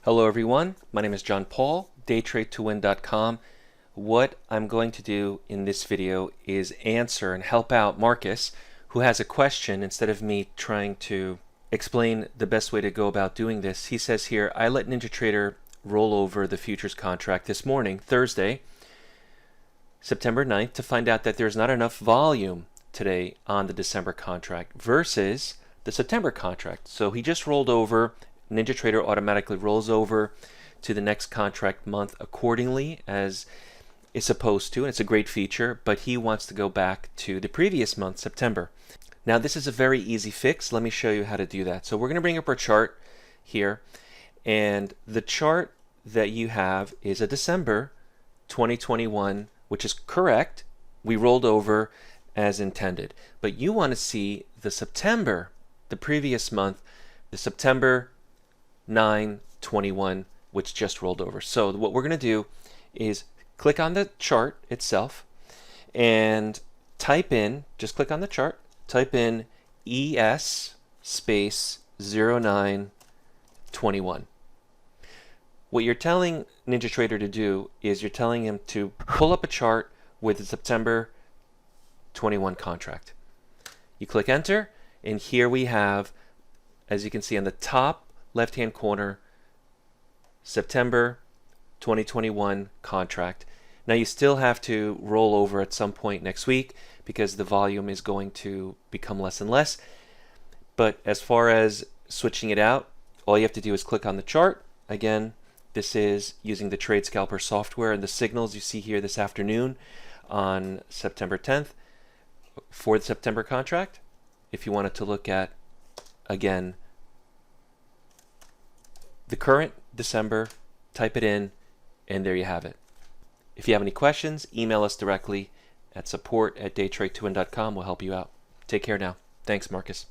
Hello everyone, my name is John Paul, DayTradeToWin.com. What I'm going to do in this video is answer and help out Marcus, who has a question. Instead of me trying to explain the best way to go about doing this, he says here, I let NinjaTrader roll over the futures contract this morning, Thursday, September 9th, to find out that there's not enough volume today on the December contract versus the September contract. So he just rolled over. NinjaTrader automatically rolls over to the next contract month accordingly as it's supposed to, and it's a great feature, but he wants to go back to the previous month, September. Now this is a very easy fix. Let me show you how to do that. So we're going to bring up our chart here, and the chart that you have is a December 2021, which is correct. We rolled over as intended, but you want to see the September, the previous month, the September 9/21, which just rolled over. So what we're going to do is click on the chart itself and type in, just click on the chart, type in ES space 0921. What you're telling NinjaTrader to do is you're telling him to pull up a chart with the September 21 contract. You click enter, and here we have, as you can see on the top left-hand corner, September 2021 contract. Now you still have to roll over at some point next week because the volume is going to become less and less. But as far as switching it out, all you have to do is click on the chart. Again, this is using the Trade Scalper software, and the signals you see here this afternoon on September 10th for the September contract. If you wanted to look at, again, the current December, type it in, and there you have it. If you have any questions, email us directly at support@daytradetowin.com. We'll help you out. Take care now. Thanks, Marcus.